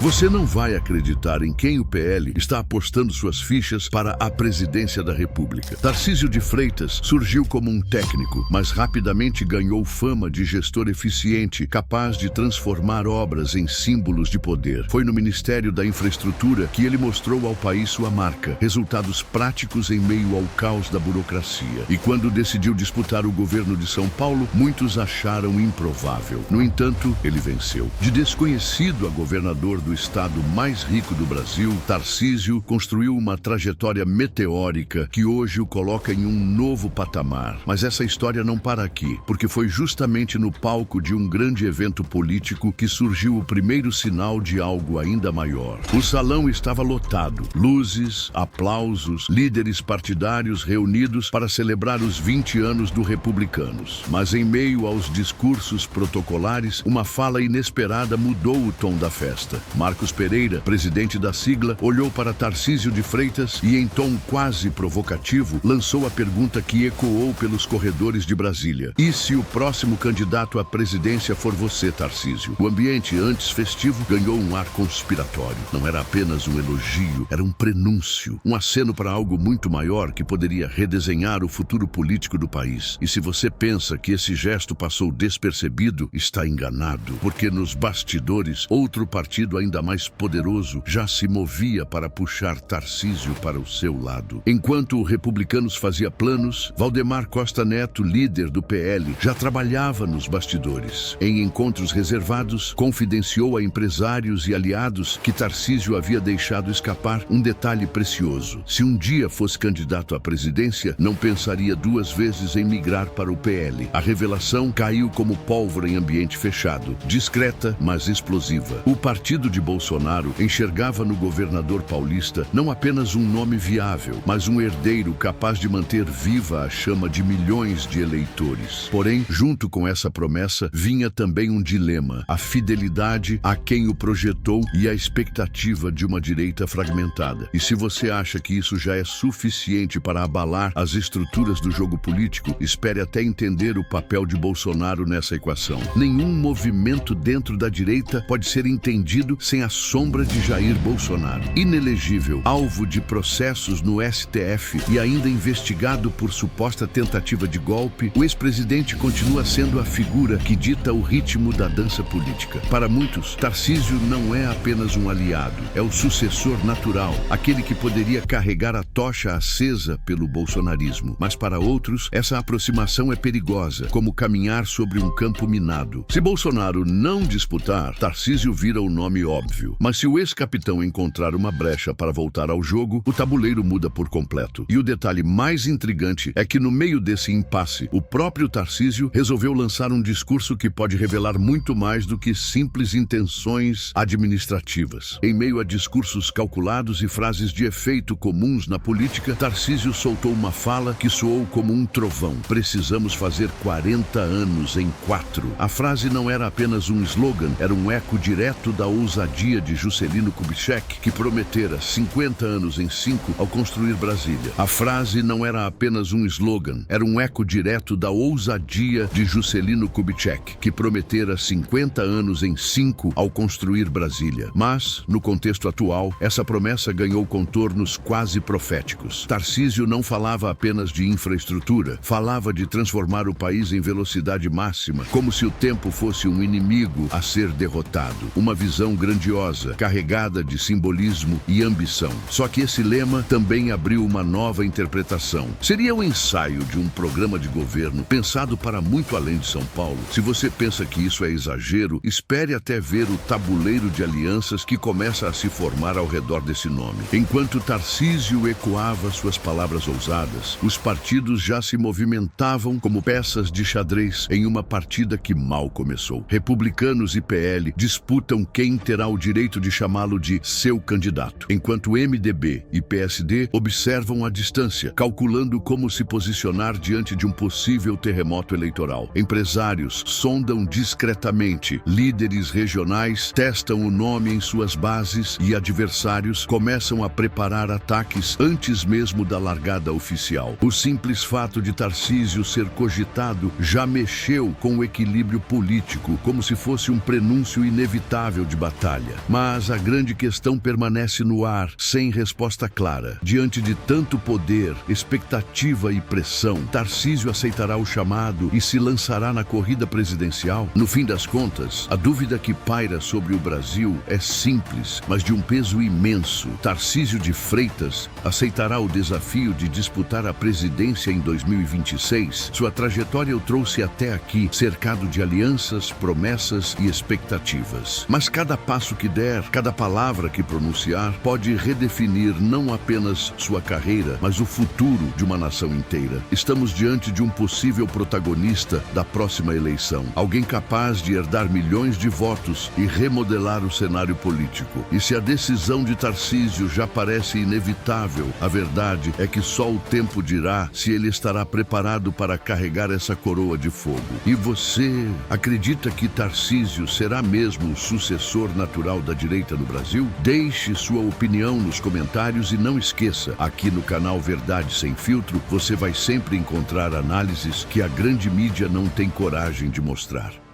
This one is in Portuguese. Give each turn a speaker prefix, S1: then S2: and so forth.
S1: Você não vai acreditar em quem o PL está apostando suas fichas para a presidência da República. Tarcísio de Freitas surgiu como um técnico, mas rapidamente ganhou fama de gestor eficiente, capaz de transformar obras em símbolos de poder. Foi no Ministério da Infraestrutura que ele mostrou ao país sua marca, resultados práticos em meio ao caos da burocracia. E quando decidiu disputar o governo de São Paulo, muitos acharam improvável. No entanto, ele venceu. De desconhecido a governador do estado mais rico do Brasil, Tarcísio construiu uma trajetória meteórica que hoje o coloca em um novo patamar. Mas essa história não para aqui, porque foi justamente no palco de um grande evento político que surgiu o primeiro sinal de algo ainda maior. O salão estava lotado, luzes, aplausos, líderes partidários reunidos para celebrar os 20 anos do Republicanos. Mas em meio aos discursos protocolares, uma fala inesperada mudou o tom da festa. Marcos Pereira, presidente da sigla, olhou para Tarcísio de Freitas e, em tom quase provocativo, lançou a pergunta que ecoou pelos corredores de Brasília: e se o próximo candidato à presidência for você, Tarcísio? O ambiente, antes festivo, ganhou um ar conspiratório. Não era apenas um elogio, era um prenúncio, um aceno para algo muito maior que poderia redesenhar o futuro político do país. E se você pensa que esse gesto passou despercebido, está enganado, porque nos bastidores, outro partido ainda mais poderoso já se movia para puxar Tarcísio para o seu lado. Enquanto o Republicanos fazia planos, Valdemar Costa Neto, líder do PL, já trabalhava nos bastidores. Em encontros reservados, confidenciou a empresários e aliados que Tarcísio havia deixado escapar um detalhe precioso: se um dia fosse candidato à presidência, não pensaria duas vezes em migrar para o PL. A revelação caiu como pólvora em ambiente fechado, discreta, mas explosiva. O partido de Bolsonaro enxergava no governador paulista não apenas um nome viável, mas um herdeiro capaz de manter viva a chama de milhões de eleitores. Porém, junto com essa promessa, vinha também um dilema: a fidelidade a quem o projetou e a expectativa de uma direita fragmentada. E se você acha que isso já é suficiente para abalar as estruturas do jogo político, espere até entender o papel de Bolsonaro nessa equação. Nenhum movimento dentro da direita pode ser entendido sem a sombra de Jair Bolsonaro. Inelegível, alvo de processos no STF e ainda investigado por suposta tentativa de golpe, o ex-presidente continua sendo a figura que dita o ritmo da dança política. Para muitos, Tarcísio não é apenas um aliado, é o sucessor natural, aquele que poderia carregar a tocha acesa pelo bolsonarismo. Mas para outros, essa aproximação é perigosa, como caminhar sobre um campo minado. Se Bolsonaro não disputar, Tarcísio vira o nome óbvio. Mas se o ex-capitão encontrar uma brecha para voltar ao jogo, o tabuleiro muda por completo. E o detalhe mais intrigante é que, no meio desse impasse, o próprio Tarcísio resolveu lançar um discurso que pode revelar muito mais do que simples intenções administrativas. Em meio a discursos calculados e frases de efeito comuns na política, Tarcísio soltou uma fala que soou como um trovão: precisamos fazer 40 anos em 4. A frase não era apenas um slogan, era um eco direto da ousadia de Juscelino Kubitschek, que prometera 50 anos em 5 ao construir Brasília. A frase não era apenas um slogan, era um eco direto da ousadia de Juscelino Kubitschek, que prometera 50 anos em 5 ao construir Brasília. Mas, no contexto atual, essa promessa ganhou contornos quase proféticos. Tarcísio não falava apenas de infraestrutura, falava de transformar o país em velocidade máxima, como se o tempo fosse um inimigo a ser derrotado. Uma visão grandiosa, carregada de simbolismo e ambição. Só que esse lema também abriu uma nova interpretação. Seria o ensaio de um programa de governo pensado para muito além de São Paulo? Se você pensa que isso é exagero, espere até ver o tabuleiro de alianças que começa a se formar ao redor desse nome. Enquanto Tarcísio ecoava suas palavras ousadas, os partidos já se movimentavam como peças de xadrez em uma partida que mal começou. Republicanos e PL disputam quem terá o direito de chamá-lo de seu candidato, enquanto MDB e PSD observam à distância, calculando como se posicionar diante de um possível terremoto eleitoral. Empresários sondam discretamente, líderes regionais testam o nome em suas bases e adversários começam a preparar ataques antes mesmo da largada oficial. O simples fato de Tarcísio ser cogitado já mexeu com o equilíbrio político, como se fosse um prenúncio inevitável de batalha. batalha. Mas a grande questão permanece no ar, sem resposta clara. Diante de tanto poder, expectativa e pressão, Tarcísio aceitará o chamado e se lançará na corrida presidencial? No fim das contas, a dúvida que paira sobre o Brasil é simples, mas de um peso imenso. Tarcísio de Freitas aceitará o desafio de disputar a presidência em 2026? Sua trajetória o trouxe até aqui, cercado de alianças, promessas e expectativas. Mas cada passo que der, cada palavra que pronunciar, pode redefinir não apenas sua carreira, mas o futuro de uma nação inteira. Estamos diante de um possível protagonista da próxima eleição. Alguém capaz de herdar milhões de votos e remodelar o cenário político. E se a decisão de Tarcísio já parece inevitável, a verdade é que só o tempo dirá se ele estará preparado para carregar essa coroa de fogo. E você acredita que Tarcísio será mesmo o sucessor natural da direita no Brasil? Deixe sua opinião nos comentários e não esqueça, aqui no canal Verdade Sem Filtro, você vai sempre encontrar análises que a grande mídia não tem coragem de mostrar.